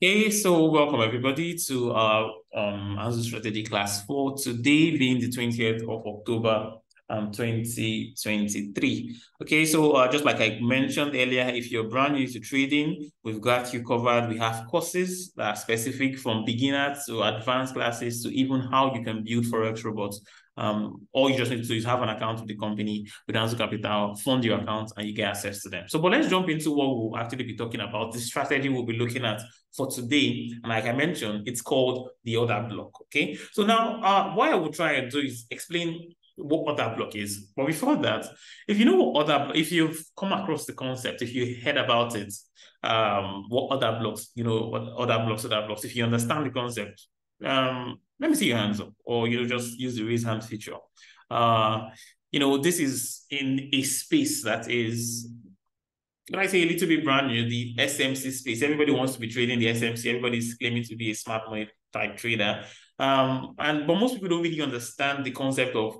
Hey, so welcome everybody to our ANZO Strategy class for today being the 20th of October 2023. Okay, so just like I mentioned earlier, if you're brand new to trading, we've got you covered. We have courses that are specific from beginner to advanced classes to even how you can build Forex robots. All you just need to do is have an account with the company, with ANZO Capital, fund your account, and you get access to them. So, but let's jump into what we'll actually be talking about. The strategy we'll be looking at for today, and like I mentioned, it's called the order block. Okay, so now what I will try and do is explain what order block is. But before that, if you know what if you've come across the concept, if you heard about it, what order blocks, what order blocks, if you understand the concept, let me see your hands up, or just use the raise hand feature. This is in a space that is, when I say a little bit brand new, the SMC space. Everybody wants to be trading the SMC. Everybody's claiming to be a smart money type trader. But most people don't really understand the concept of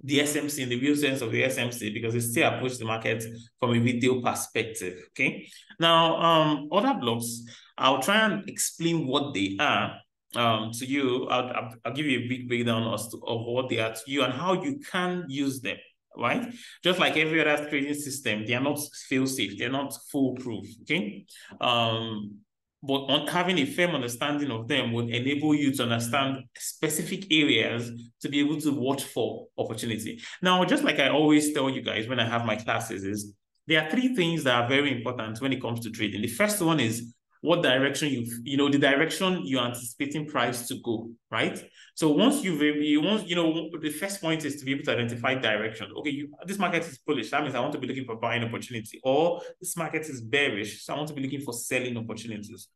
the SMC in the real sense of the SMC because they still approach the market from a retail perspective. Okay. Now, order blocks, I'll try and explain what they are to you. I'll give you a big breakdown of what they are to you and how you can use them. Right? Just like every other trading system, they are not fail-safe, they're not foolproof. Okay. But having a firm understanding of them would enable you to understand specific areas to be able to watch for opportunity. Now, just like I always tell you guys when I have my classes, is there are three things that are very important when it comes to trading. The first one is what direction the direction you're anticipating price to go, right? So once the first point is to be able to identify direction. Okay, this market is bullish. That means I want to be looking for buying opportunity. Or this market is bearish. So I want to be looking for selling opportunities.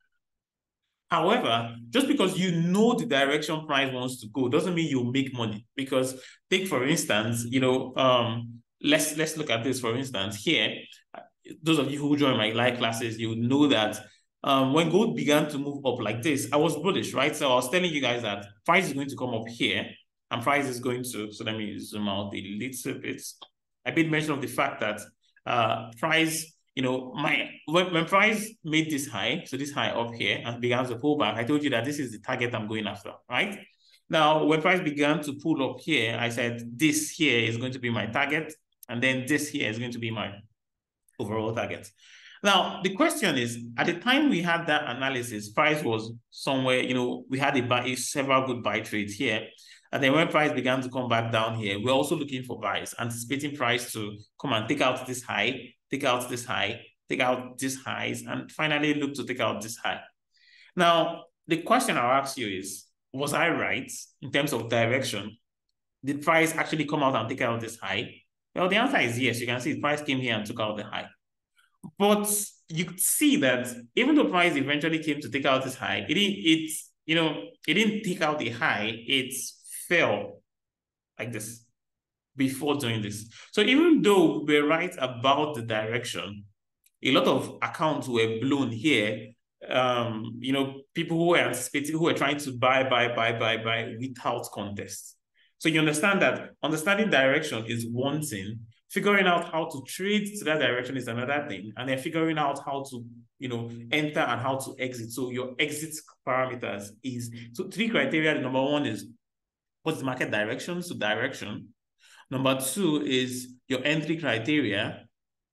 However, just because you know the direction price wants to go doesn't mean you'll make money. Because take, for instance, let's look at this, for instance, here. Those of you who join my live classes, you know that when gold began to move up like this, I was bullish, right? So I was telling you guys that price is going to come up here and price is going to, so let me zoom out a little bit. I made mention of the fact that price, when price made this high, so this high up here and began to pull back, I told you that this is the target I'm going after, right? Now, when price began to pull up here, I said this here is going to be my target, and then this here is going to be my overall target. Now, the question is, at the time we had that analysis, price was somewhere, we had several good buy trades here. And then when price began to come back down here, we're also looking for buys, anticipating price to come and take out this high, take out this high, take out these highs, and finally look to take out this high. Now, the question I'll ask you is, was I right in terms of direction? Did price actually come out and take out this high? Well, the answer is yes. You can see the price came here and took out the high. But you could see that even though price eventually came to take out this high, it didn't take out the high, it fell like this before doing this. So even though we're right about the direction, a lot of accounts were blown here. People who were anticipating, who were trying to buy without contest. So you understand that understanding direction is one thing, figuring out how to trade to that direction is another thing, and then figuring out how to, enter and how to exit. So your exit parameters is, so three criteria. The number one is what's the market direction? So direction. Number two is your entry criteria,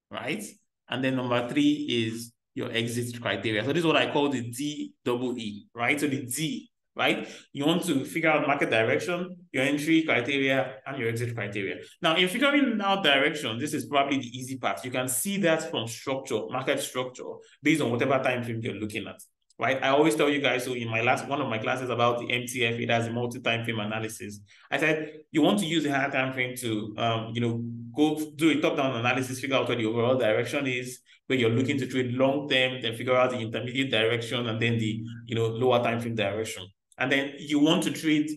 right? And then number three is your exit criteria. So this is what I call the DEE, right? So the D, right? You want to figure out market direction, your entry criteria, and your exit criteria. Now, in figuring out direction, this is probably the easy part. You can see that from structure, market structure, based on whatever time frame you're looking at. Right, I always tell you guys, so in one of my classes about the MTF, it has a multi-time frame analysis. I said you want to use a higher time frame to go do a top-down analysis, figure out what the overall direction is, where you're looking to trade long-term, then figure out the intermediate direction, and then the lower time frame direction. And then you want to trade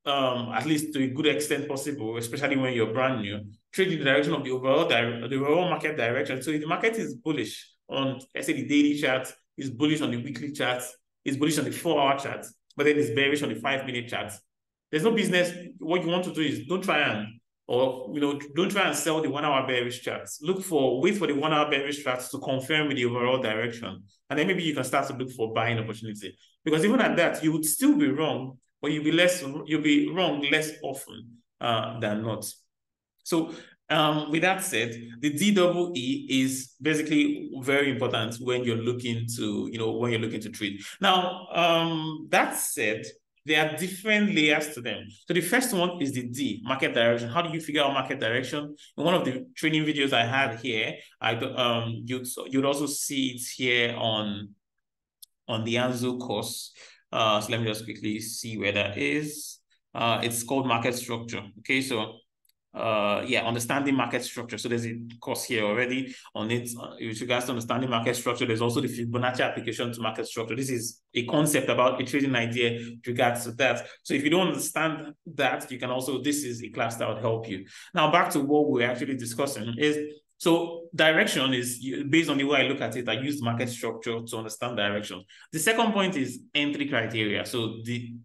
at least to a good extent possible, especially when you're brand new, trade in the direction of the overall market direction. So if the market is bullish on, let's say, the daily chart, is bullish on the weekly chart, is bullish on the 4-hour chart, but then it's bearish on the 5-minute chart. There's no business. What you want to do is don't try and or, don't try and sell the 1 hour bearish charts. Wait for the 1 hour bearish charts to confirm with the overall direction. And then maybe you can start to look for buying opportunity. Because even at that, you would still be wrong, but you'll be wrong less often than not. So with that said, the DEE is basically very important when you're looking to trade. Now, that said, there are different layers to them. So the first one is the D, market direction. How do you figure out market direction? In one of the training videos I had here, you'd also see it here on the ANZO course. So let me just quickly see where that is. It's called market structure. Okay, so understanding market structure. So there's a course here already on it. With regards to understanding market structure, there's also the Fibonacci application to market structure. This is a concept about a trading idea with regards to that. So if you don't understand that, this is a class that would help you. Now, back to what we're actually discussing is, so direction is based on the way I look at it. I use market structure to understand direction. The second point is entry criteria. So the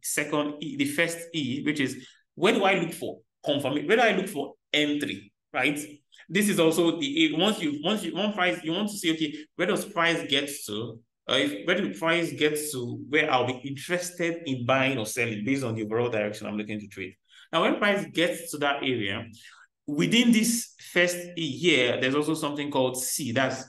first E, which is, where do I look for confirmation? Where do I look for entry? Right. This is also the one price, you want to see, okay, where does price get to? Where do the price get to where I'll be interested in buying or selling based on the overall direction I'm looking to trade. Now, when price gets to that area, within this first E here, there's also something called C. That's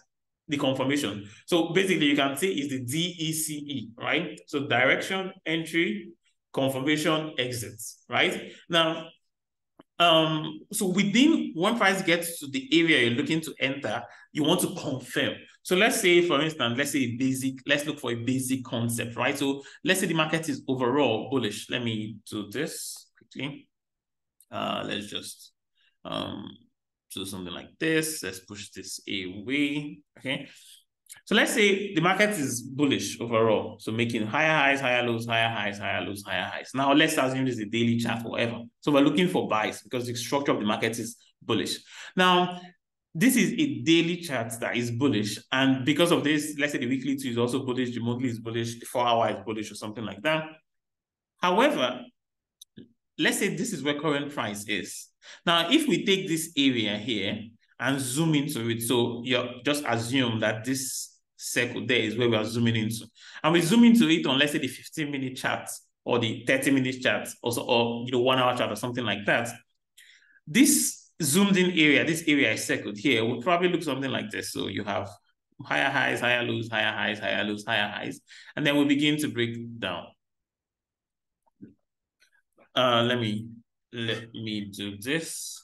the confirmation. So basically, you can say it's the DECE, right? So direction, entry, confirmation, exits, right? Now, so within when price gets to the area you're looking to enter, you want to confirm. So let's say, for instance, let's look for a basic concept, right? So let's say the market is overall bullish. Let me do this quickly. Let's just do something like this. Let's push this away. Okay. So let's say the market is bullish overall. So making higher highs, higher lows, higher highs, higher lows, higher highs. Now let's assume this is a daily chart or whatever. So we're looking for buys because the structure of the market is bullish. Now, this is a daily chart that is bullish. And because of this, let's say the weekly 2 is also bullish, the monthly is bullish, the 4 hour is bullish or something like that. However, let's say this is where current price is. Now, if we take this area here and zoom into it, so you just assume that this circle there is where we are zooming into. And we zoom into it on, let's say, the 15-minute chart or the 30-minute chart, also, or 1 hour chart or something like that. This zoomed in area, this area is circled here, would probably look something like this. So you have higher highs, higher lows, higher highs, higher lows, higher highs. And then we begin to break down. Let me do this.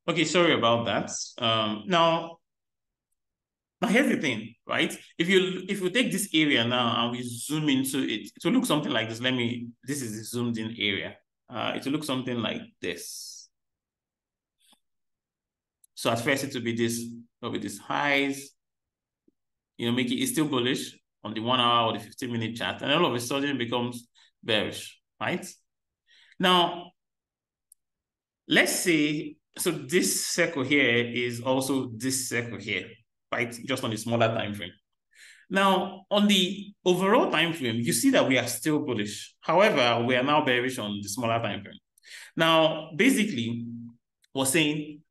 Okay, sorry about that. Now here's the thing, right? If you take this area now and we zoom into it, it will look something like this. This is the zoomed in area. It will look something like this. So at first it will be this highs, it's still bullish on the 1 hour or the 15-minute chart, and all of a sudden it becomes bearish, right? Now, let's say, so this circle here is also this circle here, right? Just on the smaller time frame. Now, on the overall time frame, you see that we are still bullish. However, we are now bearish on the smaller time frame. Now, basically, we're saying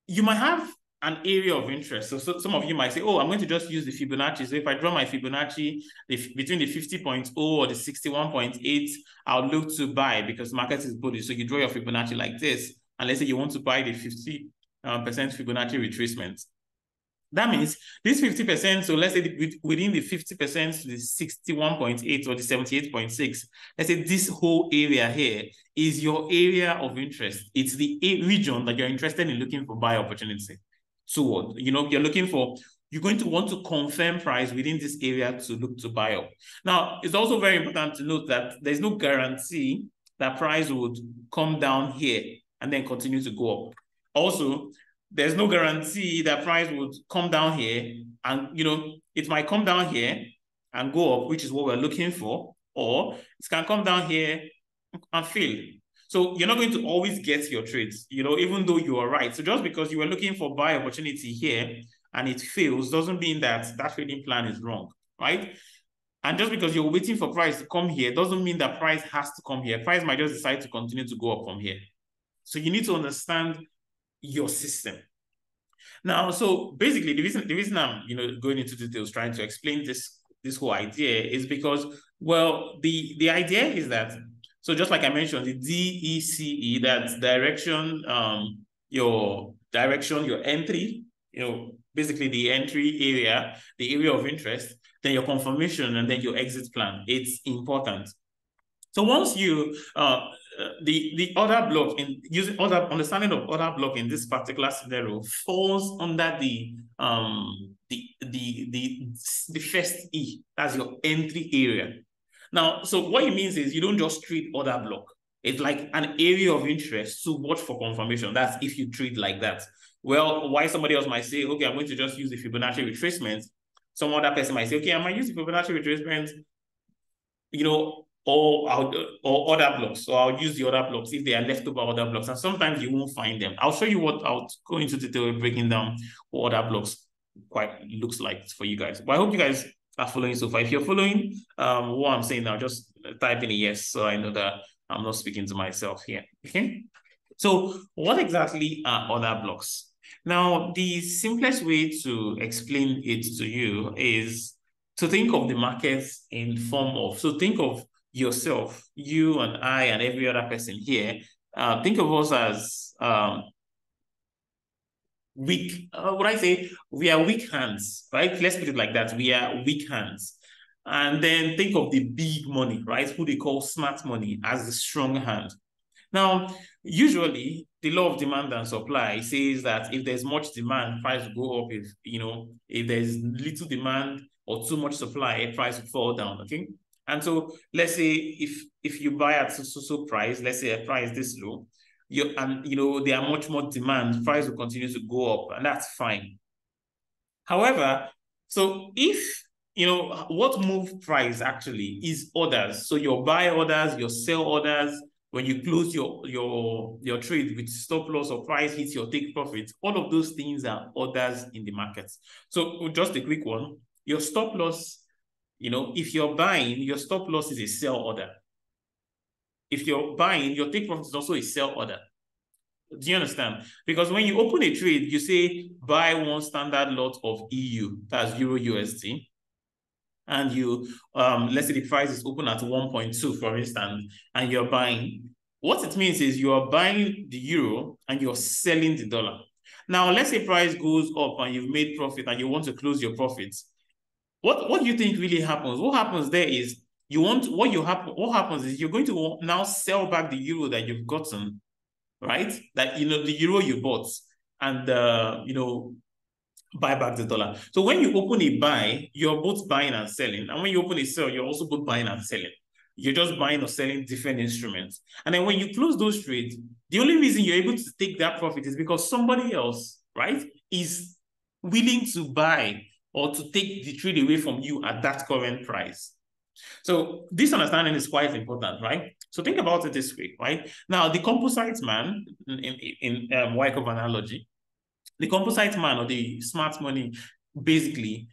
you might have an area of interest. So some of you might say, oh, I'm going to just use the Fibonacci. So if I draw my Fibonacci between the 50.0 or the 61.8, I'll look to buy because market is bullish. So you draw your Fibonacci like this, and let's say you want to buy the 50% Fibonacci retracement. That means this 50%, so let's say within the 50% to the 61.8 or the 78.6, let's say this whole area here is your area of interest. It's the region that you're interested in looking for buy opportunity toward. You're going to want to confirm price within this area to look to buy up. Now, it's also very important to note that there's no guarantee that price would come down here and then continue to go up. Also, there's no guarantee that price would come down here and, it might come down here and go up, which is what we're looking for, or it can come down here and fail. So you're not going to always get your trades, even though you are right. So just because you were looking for buy opportunity here and it fails doesn't mean that that trading plan is wrong, right? And just because you're waiting for price to come here doesn't mean that price has to come here. Price might just decide to continue to go up from here. So you need to understand your system. Now, so basically, the reason I'm going into details trying to explain this whole idea is because, well, the idea is that, so just like I mentioned, the DECE, that's direction, your entry, basically the entry area, the area of interest, then your confirmation, and then your exit plan. It's important. So once you the order block in using understanding of order block in this particular scenario falls under the first E, that's your entry area. Now, so what it means is you don't just treat order block. It's like an area of interest to watch for confirmation. That's if you treat like that. Well, why somebody else might say, okay, I'm going to just use the Fibonacci retracement. Some other person might say, okay, I might use the Fibonacci retracement, or order blocks. So I'll use the order blocks if they are leftover order blocks. And sometimes you won't find them. I'll show you what I'll go into detail breaking down what order blocks quite looks like for you guys. But I hope you guys are following so far. If you're following what I'm saying now, just type in a yes so I know that I'm not speaking to myself here. Okay. So what exactly are order blocks? Now, the simplest way to explain it to you is to think of the markets in form of, so think of yourself, you and I and every other person here, think of us as weak, what I say, we are weak hands, right? Let's put it like that. We are weak hands. And then think of the big money, right? Who they call smart money as the strong hand. Now, usually the law of demand and supply says that if there's much demand, price will go up. If there's little demand or too much supply, price will fall down. Okay. And so let's say if you buy at so price, let's say a price this low, there are much more demand, price will continue to go up, and that's fine. However, so if what move price actually is orders. So your buy orders, your sell orders, when you close your trade with stop loss or price hits your take profit, all of those things are orders in the market. So just a quick one, your stop loss, if you're buying, your stop loss is a sell order. If you're buying, your take profit is also a sell order. Do you understand? Because when you open a trade, you say buy one standard lot of EU, that's Euro USD, and you, let's say the price is open at 1.2, for instance, and you're buying. What it means is you are buying the euro and you're selling the dollar. Now, let's say price goes up and you've made profit and you want to close your profits. What do you think really happens? What happens there is what happens is you're going to now sell back the euro that you've gotten, right? That, the euro you bought, and, buy back the dollar. So when you open a buy, you're both buying and selling. And when you open a sell, you're also both buying and selling. You're just buying or selling different instruments. And then when you close those trades, the only reason you're able to take that profit is because somebody else, right, is willing to buy or to take the trade away from you at that current price. So this understanding is quite important, right? So think about it this way, right? Now, the composite man, in Wyckoff analogy, the composite man or the smart money basically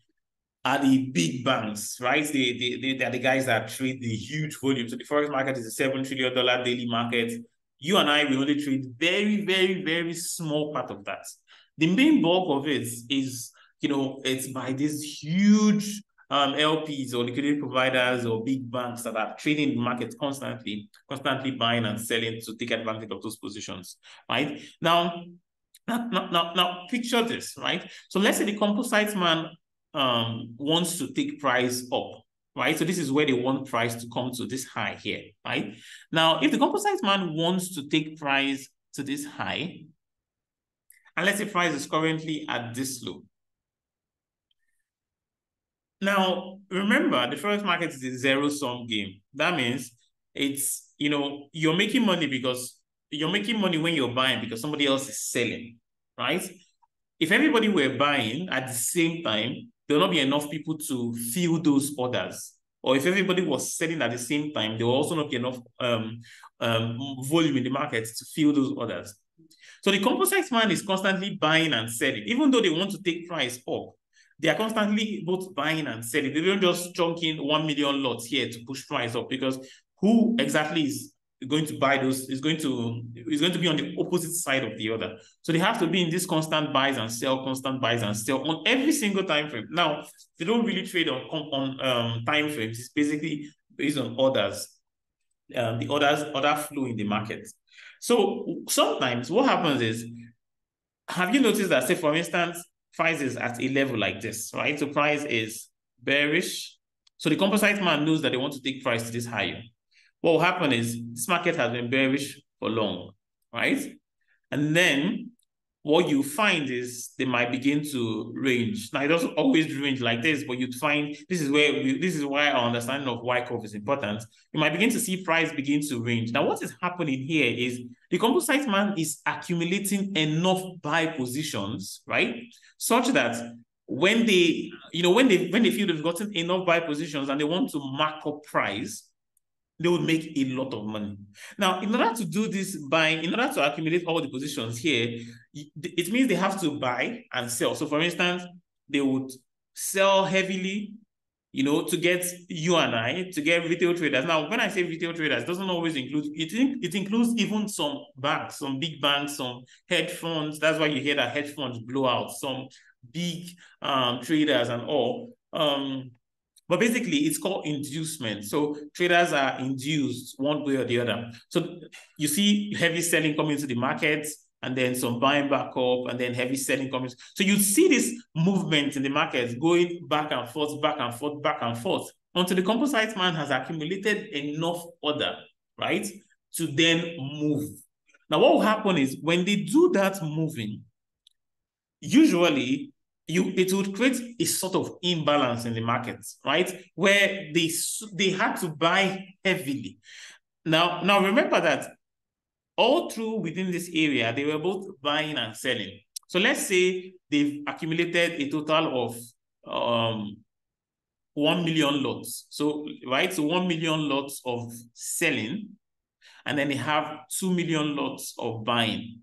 are the big banks, right? They are the guys that trade the huge volume. So the forex market is a $7 trillion daily market. You and I, we only trade very, very, very small part of that. The main bulk of it is, it's by these huge LPs or liquidity providers or big banks that are trading the market constantly buying and selling to take advantage of those positions, right? Now, picture this, right? So let's say the composite man wants to take price up, right? So this is where they want price to come to this high here, right? Now, if the composite man wants to take price to this high, and let's say price is currently at this low. Now, remember, the forex market is a zero-sum game. That means it's, you're making money when you're buying because somebody else is selling, right? If everybody were buying at the same time, there will not be enough people to fill those orders. Or if everybody was selling at the same time, there will also not be enough volume in the market to fill those orders. So the composite man is constantly buying and selling. Even though they want to take price up, they are constantly both buying and selling. They don't just chunk in 1 million lots here to push price up, because who exactly is going to buy those is going to be on the opposite side of the other. So they have to be in this constant buys and sell on every single time frame. Now, they don't really trade on time frames. It's basically based on orders, the order flow in the market. So sometimes what happens is, have you noticed that, say for instance, price is at a level like this, right? So price is bearish. So the composite man knows that they want to take price to this higher. What will happen is this market has been bearish for long, right? And then what you find is they might begin to range. Now, it doesn't always range like this, but you'd find this is why our understanding of Y curve is important. You might begin to see price begin to range. Now, what is happening here is the composite man is accumulating enough buy positions, right? Such that when they feel they've gotten enough buy positions and they want to mark up price, they would make a lot of money. Now, in order to do this buying, in order to accumulate all the positions here, it means they have to buy and sell. So for instance, they would sell heavily, to get you and I, to get retail traders. Now, when I say retail traders, it doesn't always include, it includes even some banks, some big banks, some hedge funds. That's why you hear that hedge funds blow out, some big traders and all. But basically, it's called inducement. So traders are induced one way or the other. So you see heavy selling coming into the market, and then some buying back up, and then heavy selling coming. So you see this movement in the markets going back and forth, back and forth, back and forth, until the composite man has accumulated enough order, right, to then move. Now, what will happen is when they do that moving, usually it would create a sort of imbalance in the market, right? Where they had to buy heavily. Now remember that all through within this area, they were both buying and selling. So let's say they've accumulated a total of 1 million lots. So, right, so 1 million lots of selling, and then they have 2 million lots of buying,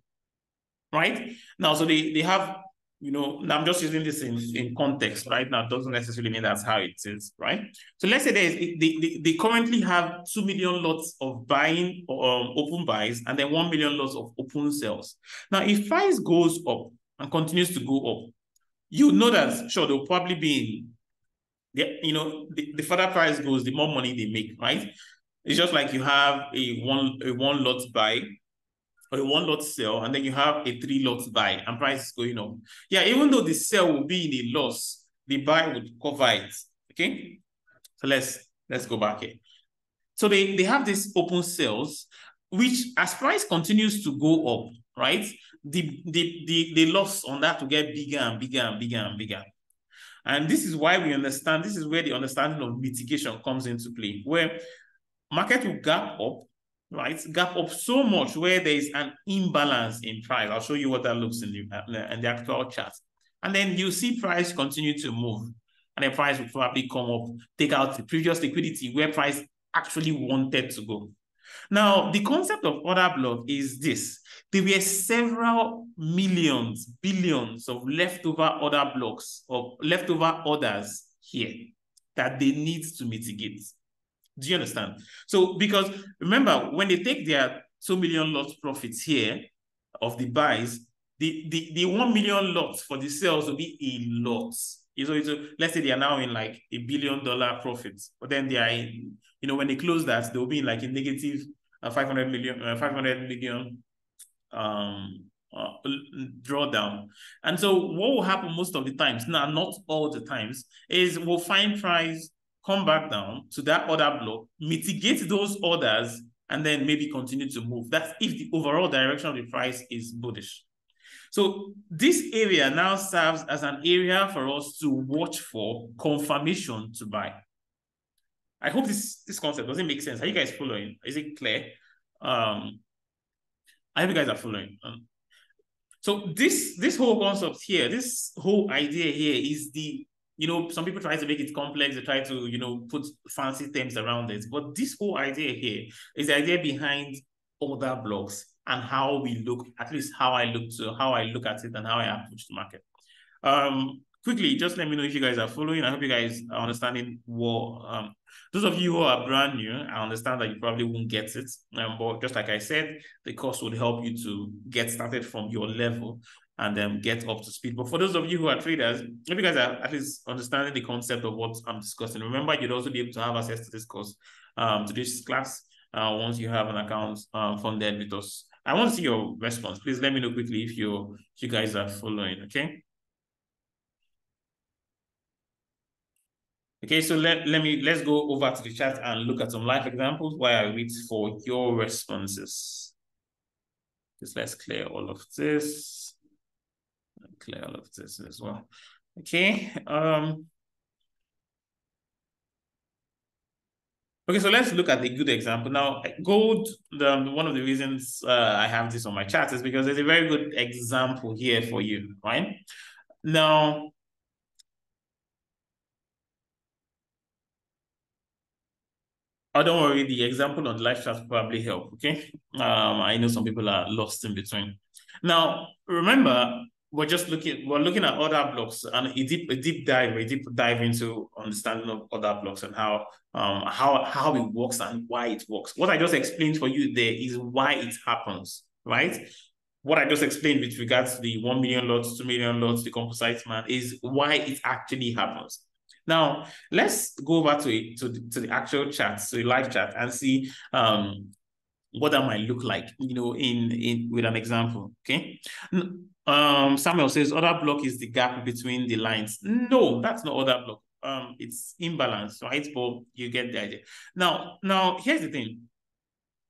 right? Now, so they have, now I'm just using this in context, right? Now, it doesn't necessarily mean that's how it is, right? So let's say they currently have 2 million lots of buying, open buys, and then 1 million lots of open sales. Now, if price goes up and continues to go up, you know that, sure, they'll probably be the further price goes, the more money they make, right? It's just like you have a one lot buy, or a 1 lot sell, and then you have a 3 lot buy, and price is going up. Yeah, even though the sell will be in a loss, the buy would cover it. Okay, so let's go back here. So they have these open sales, which as price continues to go up, right, the loss on that will get bigger and bigger and bigger and bigger. And this is why we understand, this is where the understanding of mitigation comes into play, where market will gap up, right? Gap up so much where there is an imbalance in price. I'll show you what that looks in the actual chart. And then you see price continue to move, and the price will probably come up, take out the previous liquidity where price actually wanted to go. Now, the concept of order block is this. There were several millions, billions of leftover order blocks, or leftover orders here that they need to mitigate. Do you understand? So, because remember, when they take their 2 million lots profits here of the buys, the 1 million lots for the sales will be a lot. So let's say they are now in like $1 billion profits, but then they are in, when they close that, they'll be in like a negative 500 million drawdown. And so what will happen most of the times, now not all the times, is we'll find price come back down to that order block, mitigate those orders, and then maybe continue to move. That's if the overall direction of the price is bullish. So this area now serves as an area for us to watch for confirmation to buy. I hope this concept doesn't make sense. Are you guys following? Is it clear? I hope you guys are following. So this whole concept here, this whole idea here is the you know, some people try to make it complex. They try to, you know, put fancy terms around it. But this whole idea here is the idea behind order blocks and how we look, at least how I look at it and how I approach the market. Quickly, just let me know if you guys are following. I hope you guys are understanding what, those of you who are brand new, I understand that you probably won't get it. But just like I said, the course would help you to get started from your level and then get up to speed. But for those of you who are traders, if you guys are at least understanding the concept of what I'm discussing, remember, you'd also be able to have access to this course, to this class, once you have an account funded with us. I want to see your response. Please let me know quickly if you guys are following, okay? Okay, so let's go over to the chat and look at some live examples while I wait for your responses. Just let's clear all of this. Clear all of this as well. Okay. Okay, so let's look at the good example. Now, gold, one of the reasons I have this on my chart is because there's a very good example here for you, right? Now, oh, don't worry, the example on the live chat will probably help, okay? I know some people are lost in between. Now, remember, we're looking at order blocks and a deep dive into understanding of order blocks and how it works and why it works. What I just explained for you there is why it happens, right? What I just explained with regards to the 1 million lots, 2 million lots, the composite man is why it actually happens. Now, let's go over to the actual chat, to the live chat, and see what that might look like, you know, in with an example. Okay. Samuel says order block is the gap between the lines. No, that's not order block. It's imbalance, right? But you get the idea. Now here's the thing,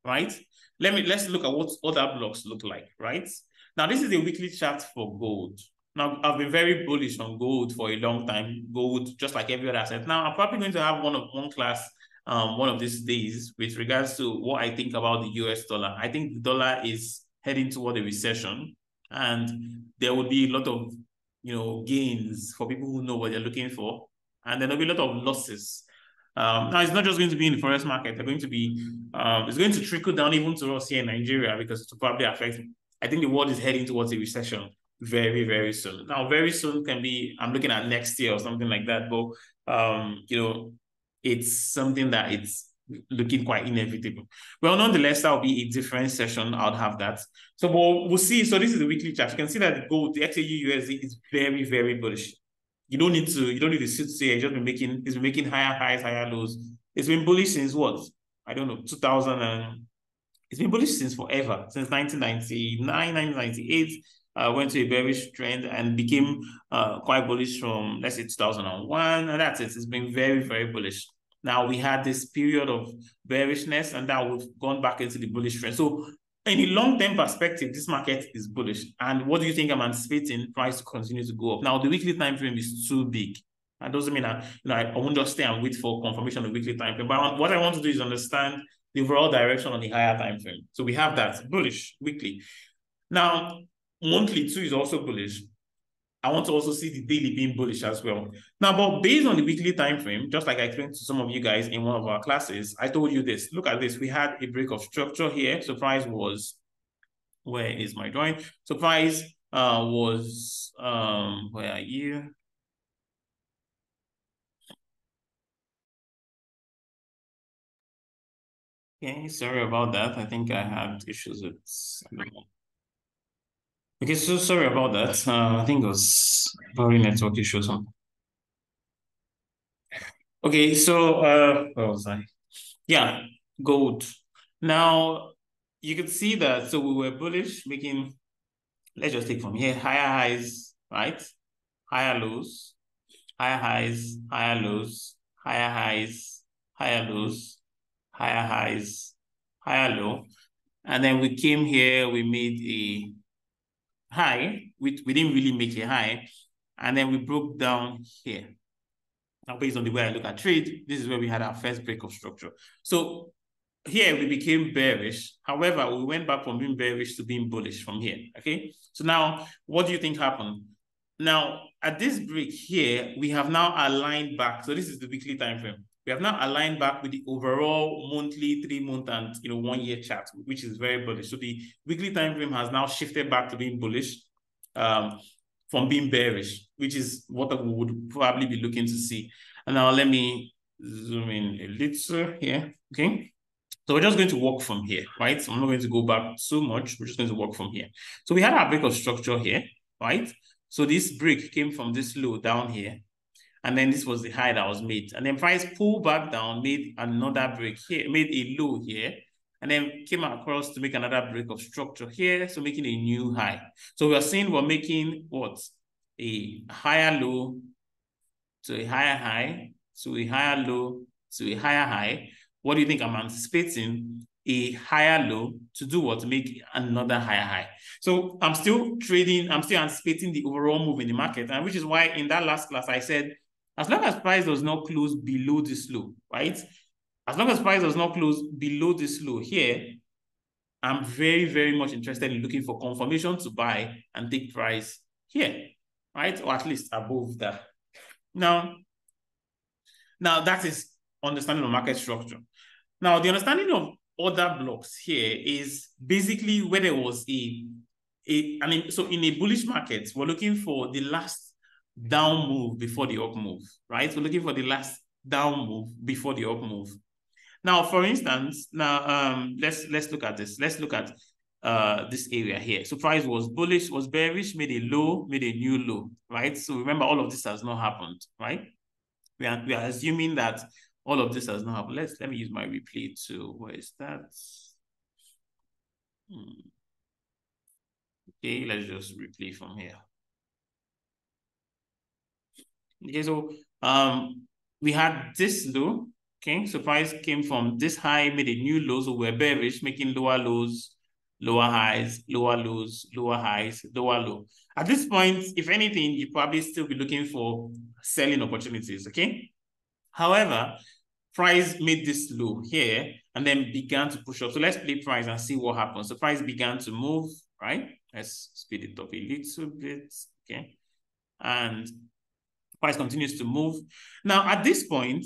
right? Let's look at what order blocks look like, right? Now, this is a weekly chart for gold. Now, I've been very bullish on gold for a long time. Gold, just like every other asset. Now, I'm probably going to have one class one of these days with regards to what I think about the US dollar. I think the dollar is heading toward a recession, and there will be a lot of, you know, gains for people who know what they're looking for, and then there'll be a lot of losses. Now, it's not just going to be in the forex market. They're going to be, it's going to trickle down even to us here in Nigeria, because it will probably affect, I think the world is heading towards a recession very, very soon. Now, very soon can be, I'm looking at next year or something like that, but, you know, it's something that it's looking quite inevitable. Well, nonetheless, that'll be a different session. I'll have that. So we'll see. So this is the weekly chart. You can see that the gold, the XAU USD is very, very bullish. You don't need to sit here. It's been making higher highs, higher lows. It's been bullish since what? I don't know, 2000 and it's been bullish since forever, since 1999, 1998. Went to a bearish trend and became quite bullish from, let's say, 2001, and that's it. It's been very, very bullish. Now, we had this period of bearishness, and now we've gone back into the bullish trend. So in a long-term perspective, this market is bullish. And what do you think I'm anticipating price to continue to go up? Now, the weekly time frame is too big. That doesn't mean I won't just stay and wait for confirmation of the weekly time frame. But what I want to do is understand the overall direction on the higher time frame. So we have that bullish weekly. Now, monthly too is also bullish. I want to also see the daily being bullish as well. Now, but based on the weekly time frame, just like I explained to some of you guys in one of our classes, I told you this. Look at this. We had a break of structure here. So price was, where is my drawing? So price was, where are you? Okay, sorry about that. I think I had issues with, okay, so sorry about that. I think it was probably network issues. Okay, so where was I? Yeah, gold. Now you can see that, so we were bullish, making, let's just take from here, higher highs, right? Higher lows, higher highs, higher lows, higher highs, higher lows, higher highs, higher low. And then we came here, we made a high. We didn't really make a high. And then we broke down here. Now, based on the way I look at trade, this is where we had our first break of structure. So here we became bearish. However, we went back from being bearish to being bullish from here, okay? So now, what do you think happened? Now, at this break here, we have now aligned back. So this is the weekly time frame. We have now aligned back with the overall monthly, 3-month, and 1 year chart, which is very bullish. So the weekly time frame has now shifted back to being bullish from being bearish, which is what we would probably be looking to see. And now let me zoom in a little here. Okay. So we're just going to work from here, right? So I'm not going to go back so much. We're just going to work from here. So we had our break of structure here, right? So this break came from this low down here. And then this was the high that was made. And then price pulled back down, made another break here, made a low here, and then came across to make another break of structure here, so making a new high. So we're saying we're making what? A higher low to a higher high, to a higher low, to a higher high. What do you think I'm anticipating? A higher low to do what? To make another higher high. So I'm still trading, I'm still anticipating the overall move in the market, and which is why in that last class I said, as long as price does not close below this low, right? As long as price does not close below this low here, I'm very, very much interested in looking for confirmation to buy and take price here, right? Or at least above that. Now that is understanding of market structure. Now, the understanding of order blocks here is basically where there was so in a bullish market, we're looking for the last down move before the up move, right? We're looking for the last down move before the up move. Now, for instance, let's look at this. Let's look at this area here. So price was bullish, was bearish, made a low, made a new low, right? So remember, all of this has not happened, right? We are assuming that all of this has not happened. Let me use my replay too. Where is that? Okay, let's just replay from here. Okay, so we had this low. Okay, so price came from this high, made a new low, so we're bearish, making lower lows, lower highs, lower lows, lower highs, lower low. At this point, if anything, you probably still be looking for selling opportunities, okay? However, price made this low here and then began to push up. So let's play price and see what happens. So price began to move, right? Let's speed it up a little bit, okay? And price continues to move. Now, at this point,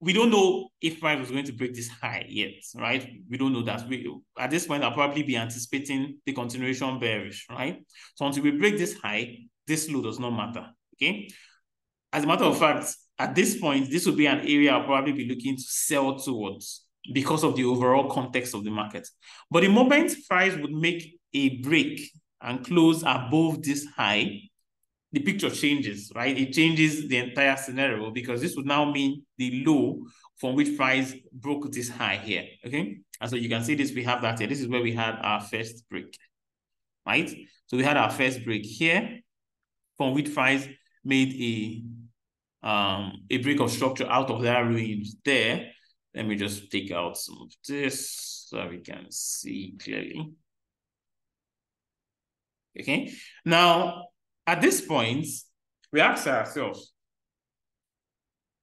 we don't know if price was going to break this high yet, right? We don't know that. At this point, I'll probably be anticipating the continuation bearish, right? So until we break this high, this low does not matter, okay? As a matter of fact, at this point, this would be an area I'll probably be looking to sell towards because of the overall context of the market. But the moment price would make a break and close above this high, the picture changes, right? It changes the entire scenario because this would now mean the low from which price broke this high here, okay? And so you can see this, we have that here. This is where we had our first break, right? So we had our first break here from which price made a break of structure out of that range there. Let me just take out some of this so we can see clearly. Okay, now at this point, we ask ourselves,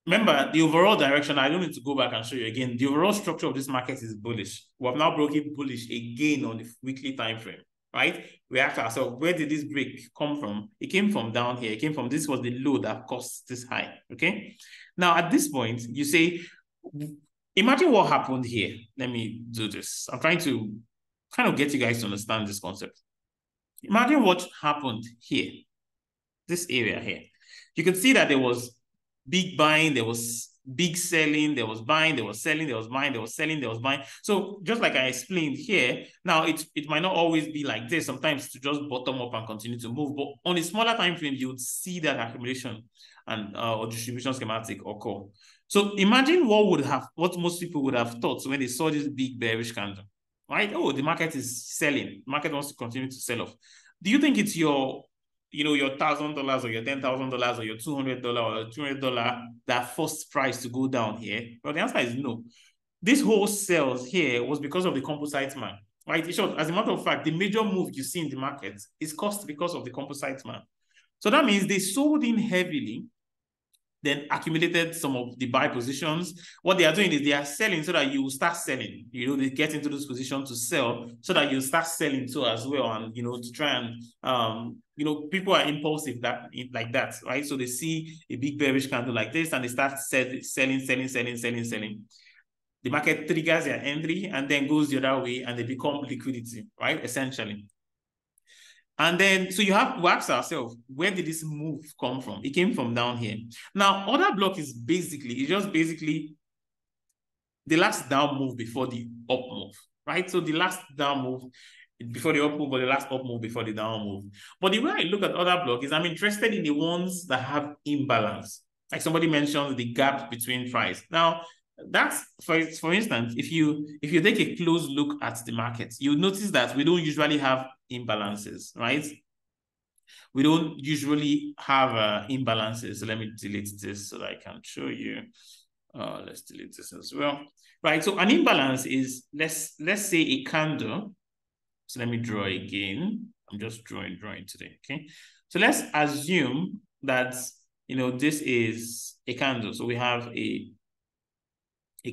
remember the overall direction, I don't need to go back and show you again, the overall structure of this market is bullish. We have now broken bullish again on the weekly time frame, right? We ask ourselves, where did this break come from? It came from down here. It came from, this was the low that caused this high, okay? Now, at this point, you say, imagine what happened here. Let me do this. I'm trying to kind of get you guys to understand this concept. Imagine what happened here, this area here. You can see that there was big buying, there was big selling, there was buying, there was selling, there was buying, there was selling, there was buying. So just like I explained here, now it might not always be like this. Sometimes to just bottom up and continue to move, but on a smaller time frame, you would see that accumulation and or distribution schematic occur. So imagine what most people would have thought when they saw this big bearish candle, right? Oh, the market is selling. The market wants to continue to sell off. Do you think it's your $1,000 or your $10,000 or your $200 or $200 that forced price to go down here? Well, the answer is no. This whole sales here was because of the composite man, right? In short, as a matter of fact, the major move you see in the market is caused because of the composite man. So that means they sold in heavily then accumulated some of the buy positions. What they are doing is they are selling so that you will start selling. You know, they get into this position to sell so that you start selling too as well. And, you know, to try and, you know, people are impulsive like that, right? So they see a big bearish candle like this and they start selling. The market triggers their entry and then goes the other way and they become liquidity, right? Essentially. And then, so you have to ask ourselves, where did this move come from? It came from down here. Now, order block is just basically the last down move before the up move, right? So the last down move before the up move or the last up move before the down move. But the way I look at order block is I'm interested in the ones that have imbalance. Like somebody mentioned the gap between price. Now, that's for instance, if you take a close look at the market, you'll notice that we don't usually have imbalances, right? We don't usually have imbalances. So let me delete this so that I can show you. Let's delete this as well. Right. So an imbalance is, let's say a candle. So let me draw again. I'm just drawing today. Okay. So let's assume that, you know, this is a candle. So we have a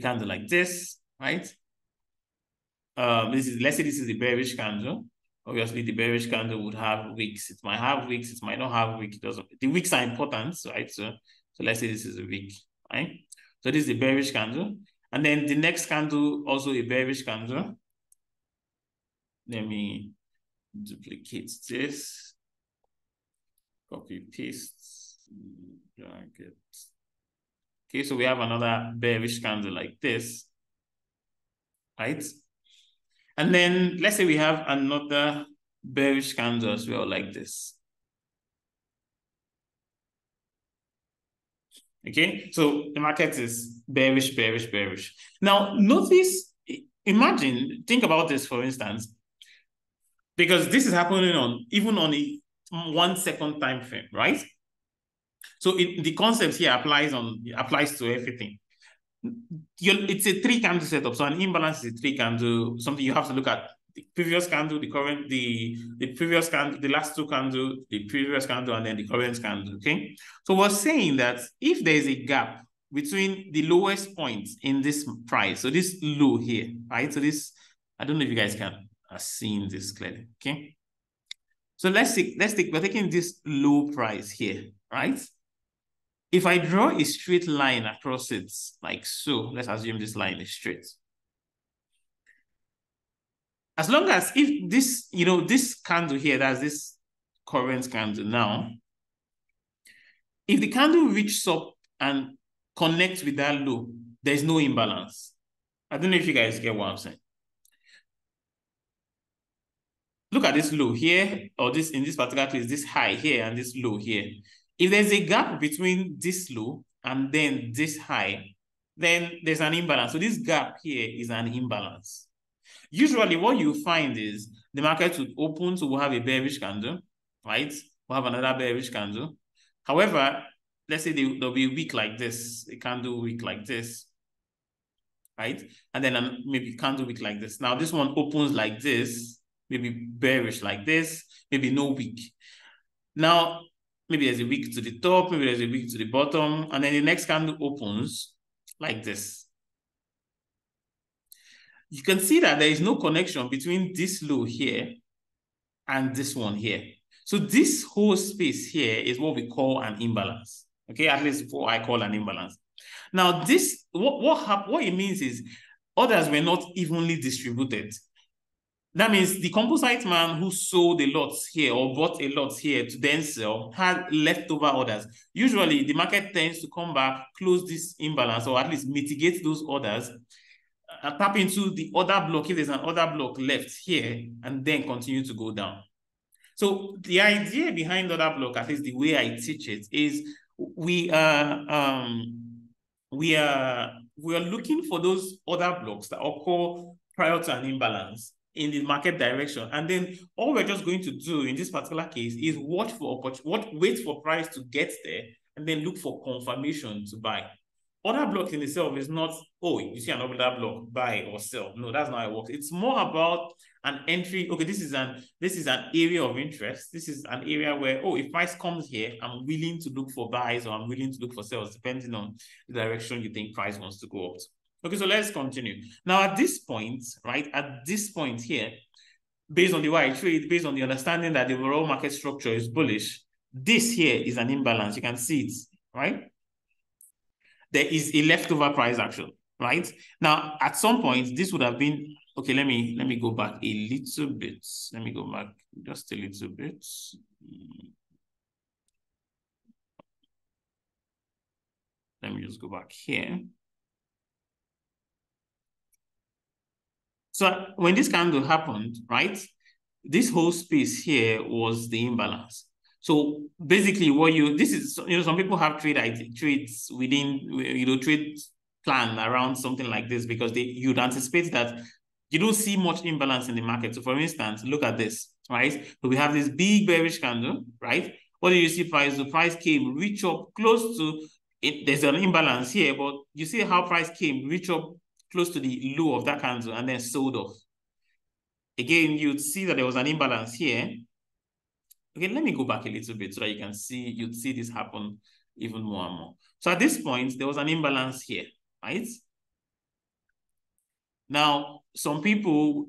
candle like this, right? Let's say this is the bearish candle. Obviously, the bearish candle would have wicks. It might have wicks. It might not have wicks. The wicks are important, right? So let's say this is a wick, right? So this is the bearish candle. And then the next candle, also a bearish candle. Let me duplicate this. Copy, paste. Drag it. Okay, so we have another bearish candle like this, right? And then let's say we have another bearish candle as well, like this. Okay, so the market is bearish. Now, notice, think about this, for instance, because this is happening even on a 1 second time frame, right? So the concept here applies to everything. It's a 3 candle setup. So an imbalance is a 3 candle, something you have to look at. The previous candle, the current, the previous candle, the last 2 candles, the previous candle, and then the current candle, okay? So we're saying that if there is a gap between the lowest point in this price, so this low here, right? So this, I don't know if you guys can see this clearly, okay? So we're taking this low price here, right? If I draw a straight line across it, like so, let's assume this line is straight. As long as if this, you know, this candle here, that's this current candle now, if the candle reaches up and connects with that low, there's no imbalance. I don't know if you guys get what I'm saying. Look at this low here, or this, in this particular case, this high here and this low here. If there's a gap between this low and then this high, then there's an imbalance. So this gap here is an imbalance. Usually what you find is the market would open, so we'll have a bearish candle, right? We'll have another bearish candle. However, let's say there'll be a wick like this, a candle wick like this, right? And then maybe candle wick like this. Now this one opens like this, maybe bearish like this, maybe no wick. Now, maybe there's a wick to the top, maybe there's a wick to the bottom, and then the next candle opens like this. You can see that there is no connection between this low here and this one here. So this whole space here is what we call an imbalance. Okay, at least what I call an imbalance. Now, this what it means is orders were not evenly distributed. That means the composite man who sold a lot here or bought a lot here to then sell had leftover orders. Usually, the market tends to come back, close this imbalance, or at least mitigate those orders, tap into the order block if there's an order block left here, and then continue to go down. So the idea behind order block, at least the way I teach it, is we are looking for those order blocks that occur prior to an imbalance in the market direction, and then all we're just going to do in this particular case is wait for price to get there, and then look for confirmation to buy. Order block in itself is not, oh, you see an order block, buy or sell. No, that's not how it works. It's more about an entry. Okay, this is an area of interest. This is an area where, oh, if price comes here, I'm willing to look for buys or I'm willing to look for sales, depending on the direction you think price wants to go up to. Okay, so let's continue. Now, at this point, right, at this point here, based on the way I trade, based on the understanding that the overall market structure is bullish, this here is an imbalance. You can see it, right? There is a leftover price action, right? Now, at some point, this would have been, okay, let me go back a little bit. Let me go back just a little bit. Let me just go back here. So when this candle happened, right, this whole space here was the imbalance. So basically what this is, some people have trades within, trade plan around something like this because you'd anticipate that you don't see much imbalance in the market. So for instance, look at this, right? So we have this big bearish candle, right? What do you see price? The price came, reach up close to it. There's an imbalance here, but you see how price came, reach up close to the low of that candle and then sold off. Again, you'd see that there was an imbalance here. Okay, let me go back a little bit so that you can see, you'd see this happen even more and more. So at this point, there was an imbalance here, right? Now, some people,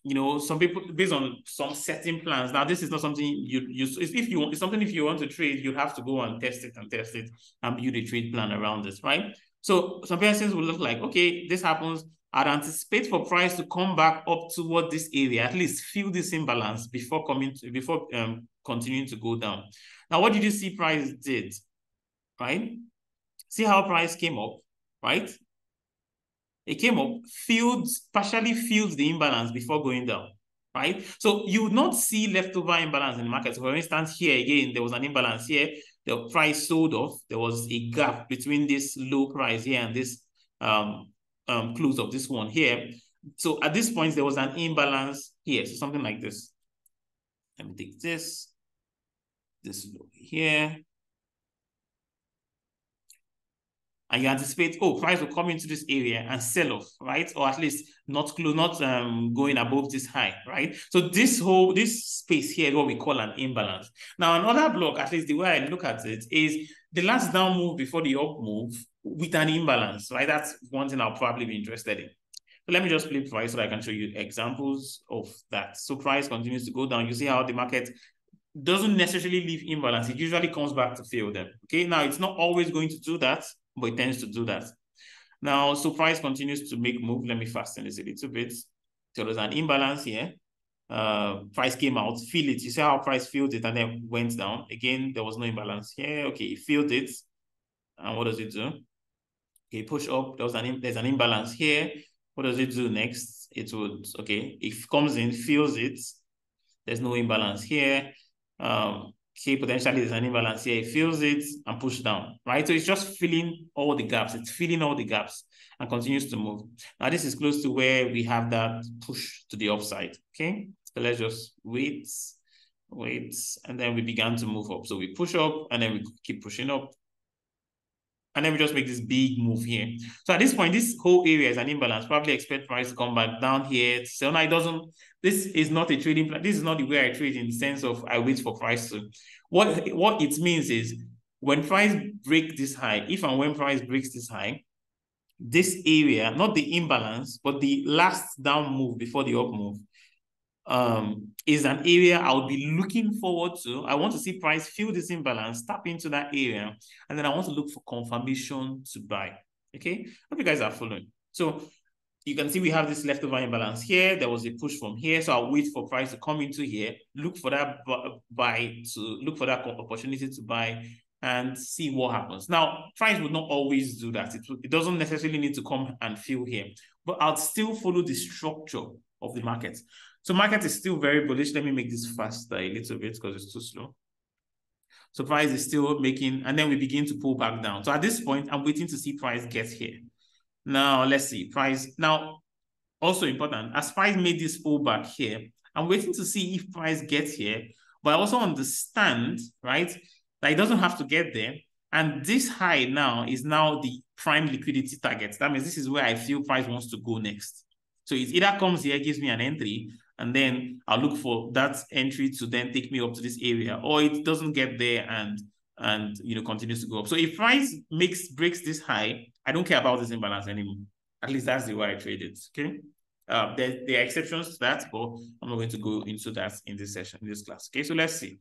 based on some setting plans. Now, this is not something it's something if you want to trade, you have to go and test it and build a trade plan around this, right? So some persons will look like, okay, this happens. I'd anticipate for price to come back up toward this area, at least feel this imbalance before continuing to go down. Now, what did you see price did, right? See how price came up, right? It came up, partially filled the imbalance before going down, right? So you would not see leftover imbalance in the market. So for instance, here again, there was an imbalance here. The price sold off. There was a gap between this low price here and this close of this one here. So at this point, there was an imbalance here. So something like this. Let me take this low here. And you anticipate, oh, price will come into this area and sell off, right? Or at least not going above this high, right? So this space here is what we call an imbalance. Now, another block, at least the way I look at it, is the last down move before the up move with an imbalance, right? That's one thing I'll probably be interested in. So let me just flip price so I can show you examples of that. So price continues to go down. You see how the market doesn't necessarily leave imbalance. It usually comes back to fill them. Okay, now it's not always going to do that, but it tends to do that. Now, so price continues to make move. Let me fasten this a little bit. So there's an imbalance here. Price came out, feel it. You see how price filled it and then went down. Again, there was no imbalance here. Okay, it filled it. And what does it do? Okay, push up. There's an imbalance here. What does it do next? It would, okay, it comes in, fills it. There's no imbalance here. Okay, potentially there's an imbalance here. It fills it and push down, right? So it's just filling all the gaps. It's filling all the gaps and continues to move. Now this is close to where we have that push to the upside, okay? So let's just wait, and then we began to move up. So we push up and then we keep pushing up. And then we just make this big move here. So at this point, this whole area is an imbalance. Probably expect price to come back down here. So now it doesn't, this is not a trading plan. This is not the way I trade in the sense of I wait for price to. What it means is when price breaks this high, if and when price breaks this high, this area, not the imbalance, but the last down move before the up move, is an area I would be looking forward to. I want to see price fill this imbalance, tap into that area, and then I want to look for confirmation to buy. Okay, hope you guys are following. So you can see we have this leftover imbalance here. There was a push from here, so I'll wait for price to come into here, look for that opportunity to buy and see what happens. Now, price would not always do that. It doesn't necessarily need to come and fill here, but I'll still follow the structure of the market. So market is still very bullish. Let me make this faster a little bit because it's too slow. So price is still making, and then we begin to pull back down. So at this point, I'm waiting to see price get here. Now, let's see. Price, now, also important, as price made this pullback here, I'm waiting to see if price gets here, but I also understand, right, that it doesn't have to get there. And this high now is now the prime liquidity target. That means this is where I feel price wants to go next. So it either comes here, gives me an entry, and then I'll look for that entry to then take me up to this area, or it doesn't get there and you know continues to go up. So if price breaks this high, I don't care about this imbalance anymore. At least that's the way I trade it. Okay. There are exceptions to that, but I'm not going to go into that in this session, in this class. Okay, so let's see.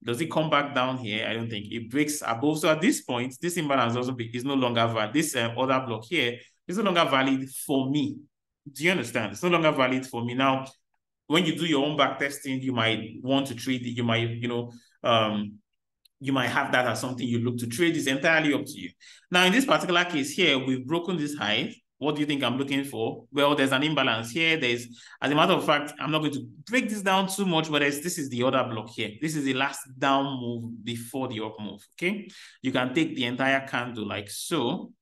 Does it come back down here? I don't think. It breaks above. So at this point, this imbalance is no longer valid. This order block here is no longer valid for me. Do you understand? It's no longer valid for me. Now, when you do your own back testing, you might want to trade it. You might, you might have that as something you look to trade. Is entirely up to you. Now, in this particular case here, we've broken this high. What do you think I'm looking for? Well, there's an imbalance here. As a matter of fact, I'm not going to break this down too much, but this is the order block here. This is the last down move before the up move, okay? You can take the entire candle like so.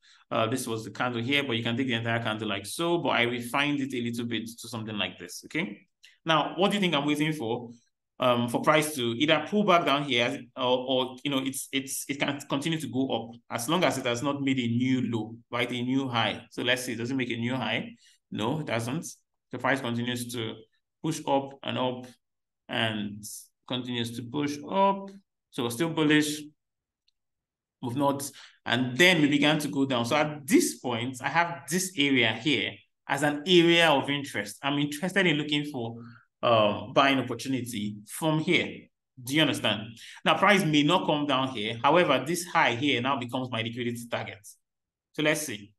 This was the candle here, but you can take the entire candle like so, but I refined it a little bit to something like this, okay? Now, what do you think I'm waiting for? For price to either pull back down here or you know, it can continue to go up as long as it has not made a new low, right? A new high. So let's see, does it make a new high? No, it doesn't. The price continues to push up and continues to push up. So we're still bullish. We've not, and then we began to go down. So at this point, I have this area here as an area of interest. I'm interested in looking for buying opportunity from here. Do you understand? Now, price may not come down here. However, this high here now becomes my liquidity target. So let's see.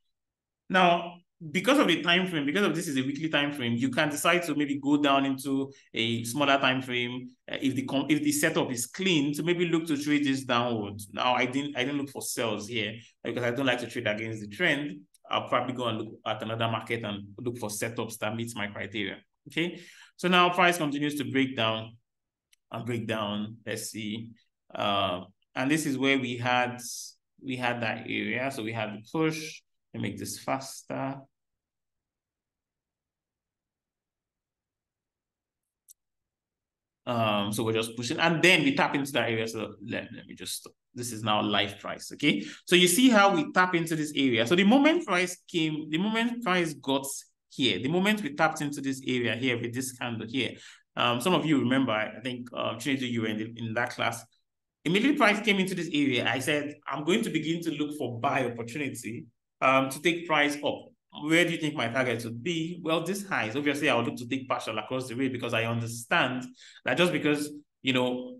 Now, because of the time frame, because of this is a weekly time frame, you can decide to maybe go down into a smaller time frame if the setup is clean, to maybe look to trade this downward. Now, I didn't look for sells here because I don't like to trade against the trend. I'll probably go and look at another market and look for setups that meets my criteria. Okay. So now price continues to break down and break down. Let's see. And this is where we had that area. So we had the push. Let me make this faster. So we're just pushing, and then we tap into that area. So let me just stop. This is now live price. Okay. So you see how we tap into this area. So the moment price got here, the moment we tapped into this area here with this candle here, some of you remember, I think, Trinity, you were in that class. Immediately price came into this area, I said, I'm going to begin to look for buy opportunity to take price up. Where do you think my target would be? Well, this high. So obviously, I would look to take partial across the way because I understand that just because, you know,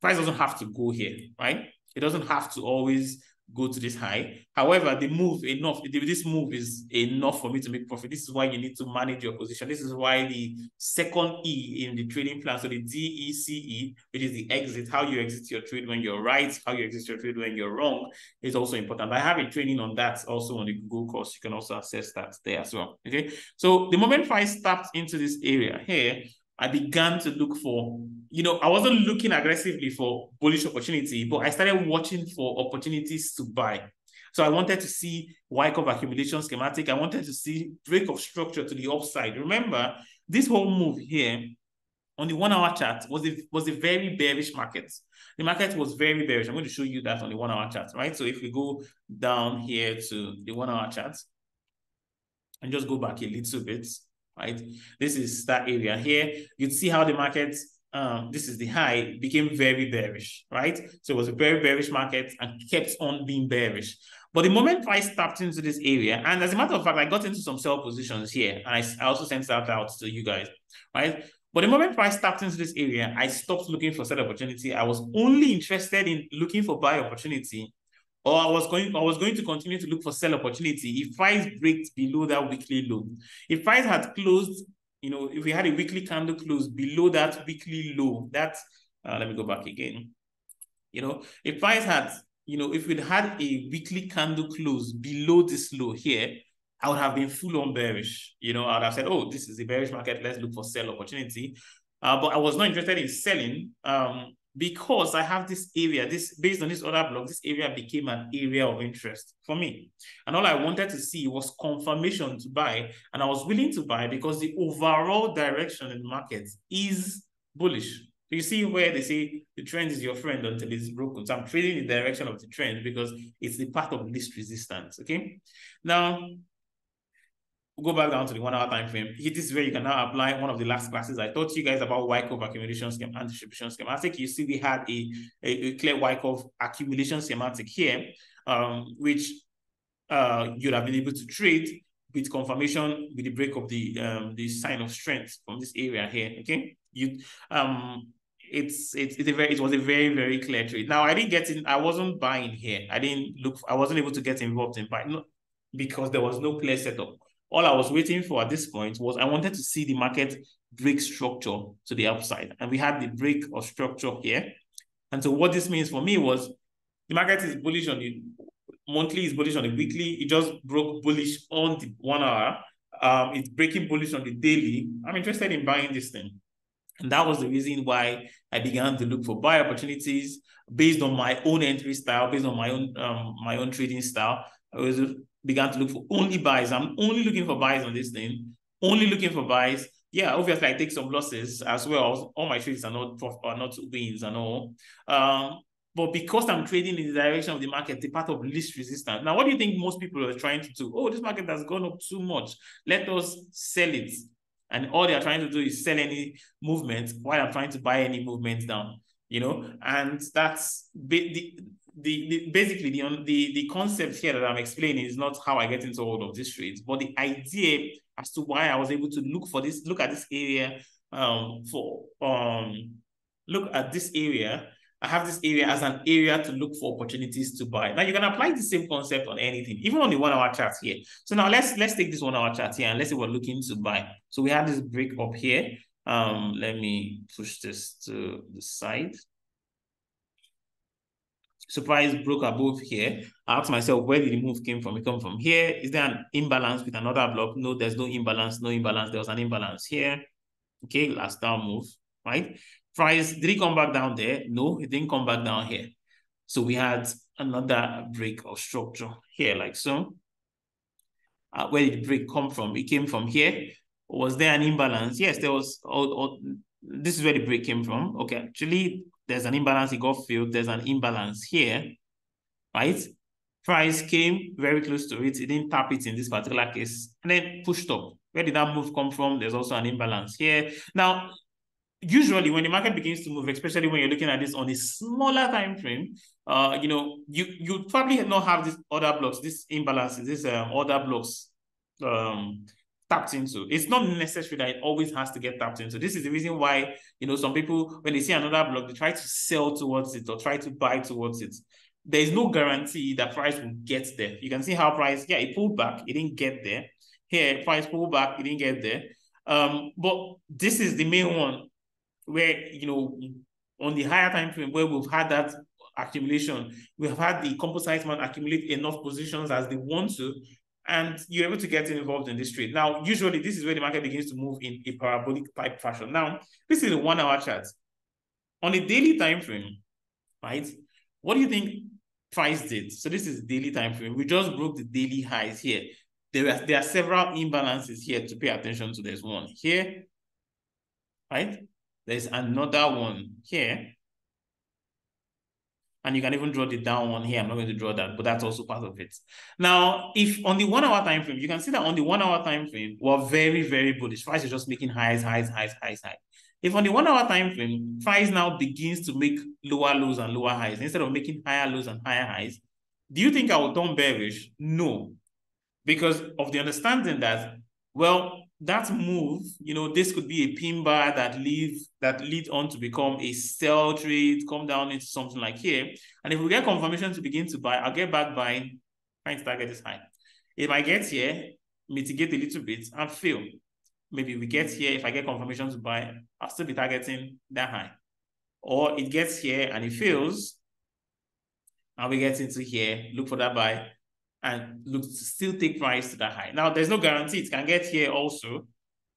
price doesn't have to go here, right? It doesn't have to always go to this high. However, this move is enough for me to make profit. This is why you need to manage your position. This is why the second E in the trading plan, so the DECE, which is the exit, how you exit your trade when you're right, how you exit your trade when you're wrong, is also important. I have a training on that also on the Google course. You can also access that there as well. Okay. So the moment price tapped into this area here, I began to look for, you know, I wasn't looking aggressively for bullish opportunity, but I started watching for opportunities to buy. So I wanted to see Y curve accumulation schematic. I wanted to see break of structure to the upside. Remember, this whole move here on the 1 hour chart was a very bearish market. The market was very bearish. I'm going to show you that on the 1 hour chart, right? So if we go down here to the 1 hour chart and just go back a little bit, right? This is that area here. You'd see how the market, this is the high, became very bearish, right? So it was a very bearish market and kept on being bearish. But the moment price tapped into this area, and as a matter of fact, I got into some sell positions here, and I also sent that out to you guys, right? But the moment price tapped into this area, I stopped looking for sell opportunity. I was only interested in looking for buy opportunity, or I was going to continue to look for sell opportunity if price breaks below that weekly low. If price had closed, you know, if we had a weekly candle close below that weekly low, let me go back again. You know, if price had, you know, if we'd had a weekly candle close below this low here, I would have been full on bearish. You know, I would have said, oh, this is a bearish market. Let's look for sell opportunity. But I was not interested in selling because I have this area, based on this order block, this area became an area of interest for me. And all I wanted to see was confirmation to buy. And I was willing to buy because the overall direction in the market is bullish. So you see where they say the trend is your friend until it's broken. So I'm trading in the direction of the trend because it's the path of least resistance, okay? Now, go back down to the 1 hour time frame. This is where you can now apply one of the last classes. I taught you guys about Y-curve accumulation scheme and distribution schematic. You see, we had a clear Y-curve accumulation schematic here, which you'd have been able to trade with confirmation with the break of the sign of strength from this area here. Okay, it was a very, very clear trade. Now I didn't get in. I wasn't buying here. I wasn't able to get involved in buying because there was no clear setup. All I was waiting for at this point was I wanted to see the market break structure to the upside. And we had the break of structure here. And so what this means for me was the market is bullish on the monthly, is bullish on the weekly. It just broke bullish on the 1 hour. It's breaking bullish on the daily. I'm interested in buying this thing. And that was the reason why I began to look for buy opportunities based on my own entry style, based on my own trading style. I began to look for only buys. I'm only looking for buys on this thing, only looking for buys. Yeah, obviously I take some losses as well. All my trades are not wins and all. But because I'm trading in the direction of the market, the path of least resistance. Now, what do you think most people are trying to do? Oh, this market has gone up too much. Let us sell it. And all they're trying to do is sell any movement while I'm trying to buy any movement down, you know? And that's basically the concept here that I'm explaining is not how I get into all of these trades, but the idea as to why I was able to look at this area look at this area. I have this area as an area to look for opportunities to buy. Now you can apply the same concept on anything, even on the 1 hour chart here. So now let's take this 1 hour chart here and let's say we're looking to buy. So we have this break up here. Let me push this to the side. So price broke above here. I asked myself, where did the move came from? It come from here. Is there an imbalance with another block? No, there's no imbalance. No imbalance. There was an imbalance here. Okay, last down move, right? Price, did it come back down there? No, it didn't come back down here. So we had another break of structure here, like so. Where did the break come from? It came from here. Was there an imbalance? Yes, there was. This is where the break came from. Okay, actually, there's an imbalance. It got filled. There's an imbalance here, right? Price came very close to it. It didn't tap it in this particular case, and then pushed up. Where did that move come from? There's also an imbalance here. Now, usually when the market begins to move, especially when you're looking at this on a smaller time frame, you know, you probably not have these order blocks, these imbalances, these order blocks tapped into. It's not necessary that it always has to get tapped into. This is the reason why, you know, some people, when they see another block, they try to sell towards it or try to buy towards it. There is no guarantee that price will get there. You can see how price, yeah, it pulled back, it didn't get there. Here, price pulled back, it didn't get there. But this is the main one where, you know, on the higher time frame where we've had that accumulation, we have had the composite man accumulate enough positions as they want to, and you're able to get involved in this trade. Now, usually this is where the market begins to move in a parabolic type fashion. Now, this is a 1 hour chart. On a daily time frame, right? What do you think price did? So this is the daily time frame. We just broke the daily highs here. There are several imbalances here to pay attention to. There's one here, right? There's another one here. And you can even draw the down one here. I'm not going to draw that, but that's also part of it. Now, if on the 1 hour time frame, you can see that on the 1 hour time frame, we're very, very bullish. Price is just making highs. If on the 1 hour time frame, price now begins to make lower lows and lower highs instead of making higher lows and higher highs, do you think I will turn bearish? No, because of the understanding that, well, that move, you know, this could be a pin bar that leads on to become a sell trade, come down into something like here. And if we get confirmation to begin to buy, I'll get back buying, trying to target this high. If I get here, mitigate a little bit and fail. Maybe we get here, if I get confirmation to buy, I'll still be targeting that high. Or it gets here and it fails, and we get into here, look for that buy, and look to still take price to that high. Now, there's no guarantee it can get here also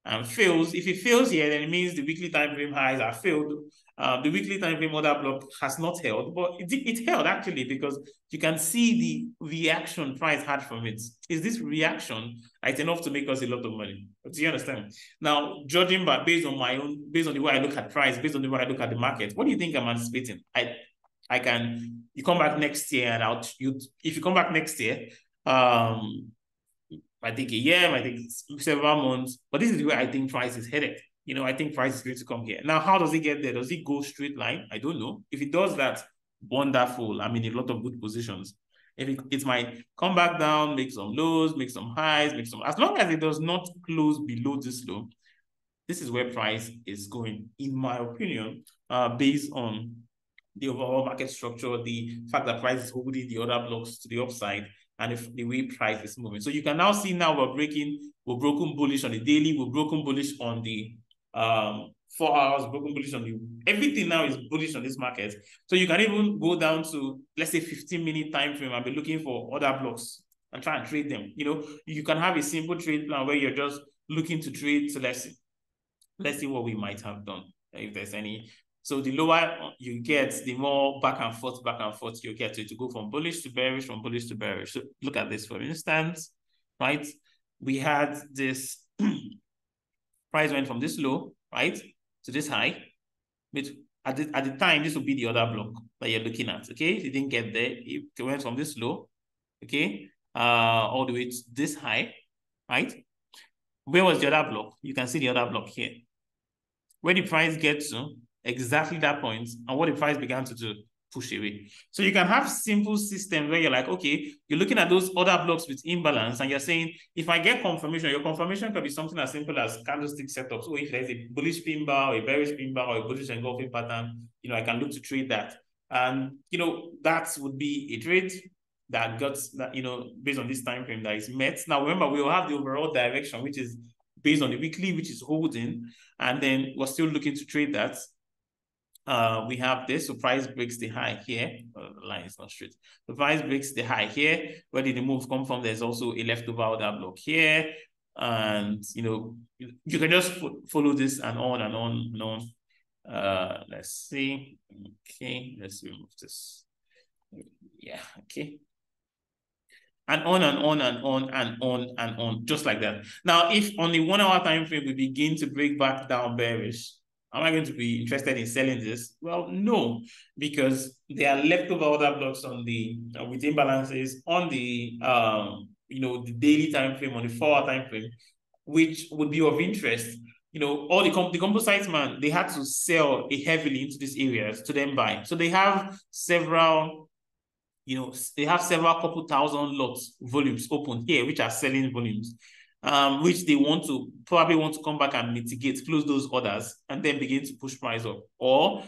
and fails. If it fails here, then it means the weekly time frame highs are failed. The weekly time frame order block has not held, but it held actually, because you can see the reaction price had from it. Is this reaction right enough to make us a lot of money? Do you understand? Now, judging by based on the way I look at price, based on the way I look at the market, what do you think I'm anticipating? You come back next year and if you come back next year, Might take a year, might take several months, but this is where I think price is headed. I think price is going to come here. Now, how does it get there? Does it go straight line? I don't know. If it does that, wonderful. I'm in a lot of good positions. If it might come back down, make some lows, make some highs, as long as it does not close below this low, this is where price is going, in my opinion, based on the overall market structure, the fact that price is holding the order blocks to the upside, and if the way price is moving. So you can now see now we're broken bullish on the daily, we're broken bullish on the 4 hours, broken bullish on the, everything now is bullish on this market. So you can even go down to, let's say, 15-minute time frame and be looking for order blocks and try and trade them. You can have a simple trade plan where you're just looking to trade. So let's see what we might have done, if there's any. So the lower you get, the more back and forth you get to go from bullish to bearish, from bullish to bearish. So look at this, for instance, right? We had this price went from this low, right, to this high. But at the time, this would be the other block that you're looking at, okay? If you didn't get there, it went from this low, okay, all the way to this high, right? Where was the other block? You can see the other block here. Where the price gets to, exactly that point, and what the price began to do, push away. So you can have simple systems where you're like, okay, you're looking at those other blocks with imbalance, and you're saying, if I get confirmation, your confirmation could be something as simple as candlestick setup. So if there's a bullish pin bar, or a bearish pin bar, or a bullish engulfing pattern, I can look to trade that. And, that would be a trade that got that, based on this time frame that is met. Now, remember, we will have the overall direction, which is based on the weekly, which is holding, and then we're still looking to trade that. We have this, so price breaks the high here. The line is not straight. The price breaks the high here. Where did the move come from? There's also a leftover order block here. And, you can just follow this and on and on and on. Let's see. Okay, let's remove this. Yeah, okay. And on and on and on and on and on, just like that. Now, if on the 1 hour time frame we begin to break back down bearish, am I going to be interested in selling this? Well, no, because there are leftover order blocks on the with imbalances on the the daily time frame, on the 4 hour time frame, which would be of interest. All the composites, man, they had to sell heavily into these areas to then buy. So they have several. They have several couple thousand lots volumes open here, which are selling volumes, which they probably want to come back and mitigate, close those orders, and then begin to push price up. Or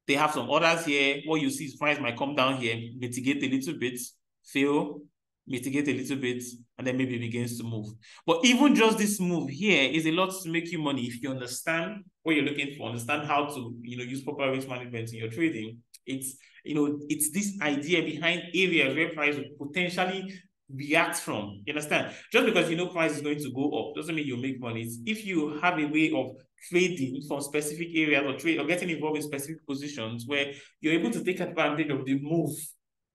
they have some orders here. What you see is price might come down here, mitigate a little bit, fail, mitigate a little bit, and then maybe begins to move. But even just this move here is a lot to make you money if you understand what you're looking for, understand how to use proper risk management in your trading. It's this idea behind areas where price will potentially react from. You understand? Just because price is going to go up doesn't mean you'll make money. It's if you have a way of trading from specific areas or getting involved in specific positions where you're able to take advantage of the move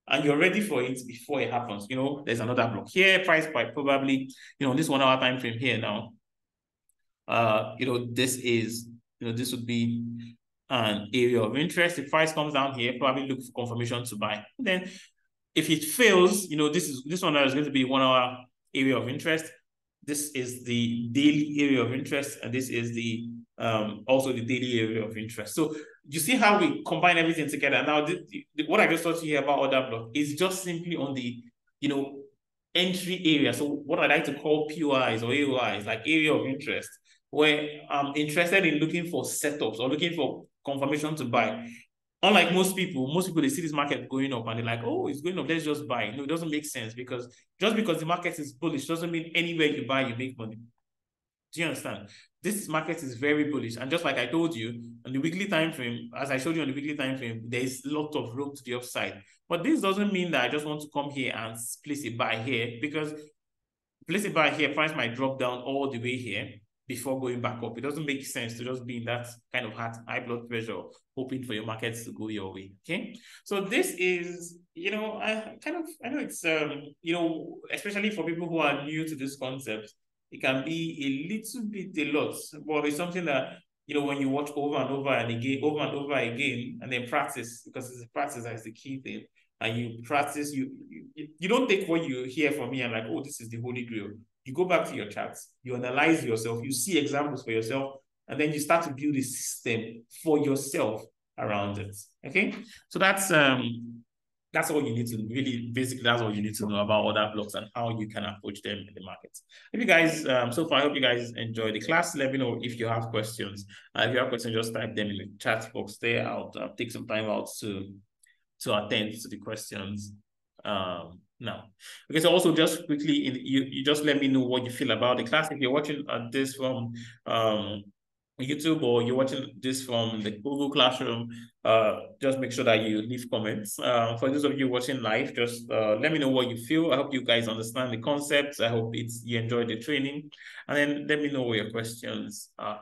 and you're ready for it before it happens. There's another block here, price quite probably, this 1 hour time frame here now. This is, this would be an area of interest. If price comes down here, probably look for confirmation to buy. And then if it fails, this one is going to be 1 hour area of interest. This is the daily area of interest, and this is the also the daily area of interest. So you see how we combine everything together. Now, what I just taught you here about order block is just simply on the entry area. So what I like to call POIs or AOIs, like area of interest, where I'm interested in looking for setups or looking for confirmation to buy. Unlike most people, they see this market going up and they're like, oh, it's going up, let's just buy. No, it doesn't make sense, because just because the market is bullish doesn't mean anywhere you buy, you make money. Do you understand? This market is very bullish. And just like I told you, on the weekly time frame, as I showed you on the weekly time frame, there is a lot of room to the upside. But this doesn't mean that I just want to come here and place a buy here, because place a buy here, price might drop down all the way here before going back up. It doesn't make sense to just be in that kind of high blood pressure, hoping for your markets to go your way. Okay. So this is, I know it's, especially for people who are new to this concept, it can be a little bit a lot, but it's something that, when you watch over and over again, and then practice, because it's practice that is the key thing. And you practice, you don't take what you hear from me and like, oh, this is the holy grail. You go back to your charts, you analyze yourself, you see examples for yourself, and then you start to build a system for yourself around it. Okay, so that's all you need to really, basically, that's all you need to know about order blocks and how you can approach them in the market. If you guys, so far, I hope you guys enjoyed the class. Let me know if you have questions. If you have questions, just type them in the chat box there. I'll take some time out to attend to the questions now. Okay, so also just quickly, you just let me know what you feel about the class. If you're watching this from YouTube or you're watching this from the Google Classroom, just make sure that you leave comments. For those of you watching live, just let me know what you feel. I hope you guys understand the concepts. I hope you enjoyed the training, and then let me know what your questions are.